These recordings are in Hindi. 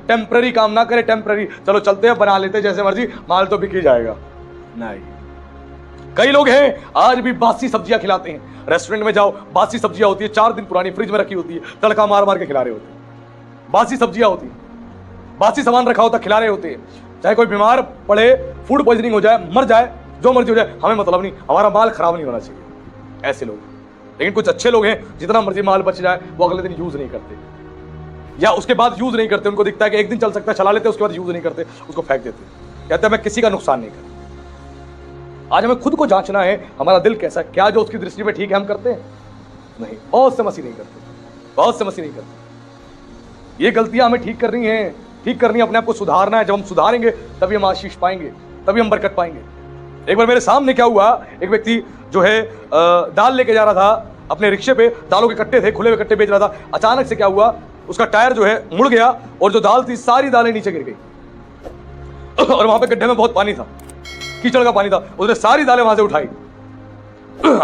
टेम्पररी काम ना करे, टेम्पररी चलो चलते हैं, बना लेते हैं जैसे मर्जी, माल तो बिक ही जाएगा। नहीं, कई लोग हैं आज भी बासी सब्जियां खिलाते हैं। रेस्टोरेंट में जाओ, बासी सब्जियां होती है, 4 दिन पुरानी फ्रिज में रखी होती है, तड़का मार मार के खिला रहे होते हैं। बासी सब्जियां होती है, बासी सामान रखा होता, खिला रहे होते हैं। चाहे कोई बीमार पड़े, फूड पॉइजनिंग हो जाए, मर जाए, जो मर्जी हो जाए, हमें मतलब नहीं, हमारा माल खराब नहीं होना चाहिए। ऐसे लोग। लेकिन कुछ अच्छे लोग हैं, जितना मर्जी माल बच जाए वो अगले दिन यूज नहीं करते, या उसके बाद यूज नहीं करते। उनको दिखता है कि एक दिन चल सकता है, चला लेते, उसके बाद यूज नहीं करते, उसको फेंक देते, कहते हैं मैं किसी का नुकसान नहीं करता। आज हमें खुद को जांचना है, हमारा दिल कैसा है, क्या जो उसकी दृष्टि में ठीक है हम करते हैं? नहीं, बहुत से मसीह नहीं करते, बहुत से मसीह नहीं करते। ये गलतियां हमें ठीक करनी है, ठीक करनी है, अपने आप को सुधारना है। जब हम सुधारेंगे तभी हम आशीष पाएंगे, तभी हम बरकत पाएंगे। एक बार मेरे सामने क्या हुआ, एक व्यक्ति जो है दाल लेके जा रहा था अपने रिक्शे पे, दालों के कट्टे थे, खुले हुए कट्टे बेच रहा था। अचानक से क्या हुआ, उसका टायर जो है मुड़ गया और जो दाल थी सारी दालें नीचे गिर गई। और वहां पे गड्ढे में बहुत पानी था, कीचड़ का पानी था। उसने सारी दालें वहां से उठाई,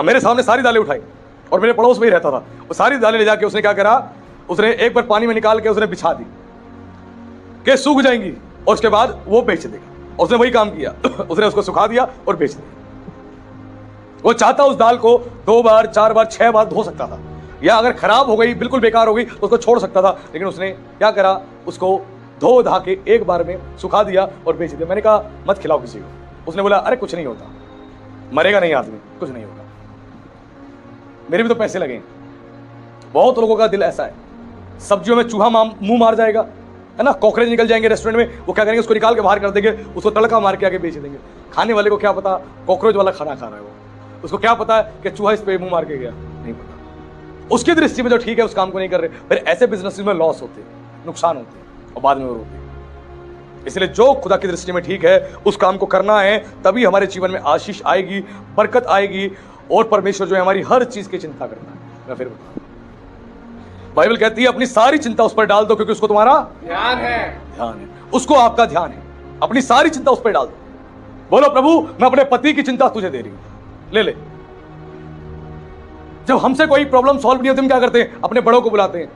मेरे सामने सारी दालें उठाई, और मेरे पड़ोस में ही रहता था। वो सारी दालें ले जाके उसने क्या करा, उसने एक बार पानी में निकाल के उसने बिछा दी कि सूख जाएंगी, और उसके बाद वो बेच देगा। उसने वही काम किया, उसने उसको सुखा दिया और बेच दिया। वो चाहता उस दाल को 2 बार 4 बार 6 बार धो सकता था, या अगर खराब हो गई, बिल्कुल बेकार हो गई, तो उसको छोड़ सकता था। लेकिन उसने क्या करा, उसको धो धा के एक बार में सुखा दिया और बेच दिया। मैंने कहा मत खिलाओ किसी को। उसने बोला अरे कुछ नहीं होता, मरेगा नहीं आदमी, कुछ नहीं होगा, मेरे भी तो पैसे लगे। बहुत लोगों का दिल ऐसा है, सब्जियों में चूहा मुंह मार जाएगा, है ना, कॉकरोच निकल जाएंगे रेस्टोरेंट में, वो क्या करेंगे, उसको निकाल के बाहर कर देंगे, उसको तड़का मार के आके बेच देंगे। खाने वाले को क्या पता कॉकरोच वाला खाना खा रहा है वो, उसको क्या पता है कि चूहा इस पे मुंह मार के गया, नहीं पता। उसकी दृष्टि में जो ठीक है उस काम को नहीं कर रहे। फिर ऐसे बिजनेस में लॉस होते हैं, नुकसान होते हैं, और बाद में वो रोते हैं। इसलिए जो खुदा की दृष्टि में ठीक है उस काम को करना है, तभी हमारे जीवन में आशीष आएगी, बरकत आएगी, और परमेश्वर जो है हमारी हर चीज की चिंता करता है। मैं फिर बता, बाइबल कहती है अपनी सारी चिंता उस पर डाल दो, क्योंकि उसको तुम्हारा ध्यान है, ध्यान है, उसको आपका ध्यान है। अपनी सारी चिंता उस पर डाल दो। बोलो प्रभु मैं अपने पति की चिंता तुझे दे रही हूं, ले ले। जब हमसे कोई प्रॉब्लम सॉल्व नहीं होती, हम क्या करते हैं, अपने बड़ों को बुलाते हैं,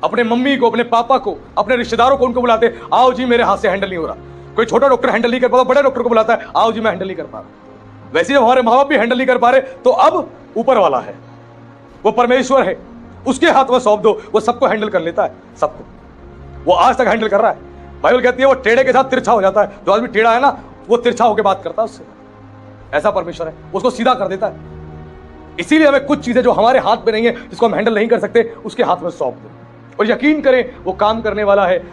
अपने मम्मी को, अपने पापा को, अपने रिश्तेदारों को, उनको बुलाते हैं, आओ जी मेरे हाथ से हैंडल नहीं हो रहा। कोई छोटा डॉक्टर हैंडल नहीं कर पाता, बड़े डॉक्टर को बुलाता है, आओ जी मैं हैंडल नहीं कर पा रहा। वैसे जब हमारे माँ बाप भी हैंडल नहीं कर पा रहे, तो अब ऊपर वाला है, वो परमेश्वर है, उसके हाथ में सौंप दो, वो सबको हैंडल कर लेता है, सबको। वो आज तक हैंडल कर रहा है। बाइबल कहती है वो टेढ़े के साथ तिरछा हो जाता है। जो आदमी टेढ़ा है ना, वो तिरछा होकर बात करता है उससे। ऐसा परमेश्वर है, उसको सीधा कर देता है। इसीलिए हमें कुछ चीजें जो हमारे हाथ में नहीं है, जिसको हम हैंडल नहीं कर सकते, उसके हाथ में सौंप दो, और यकीन करें वो काम करने वाला है।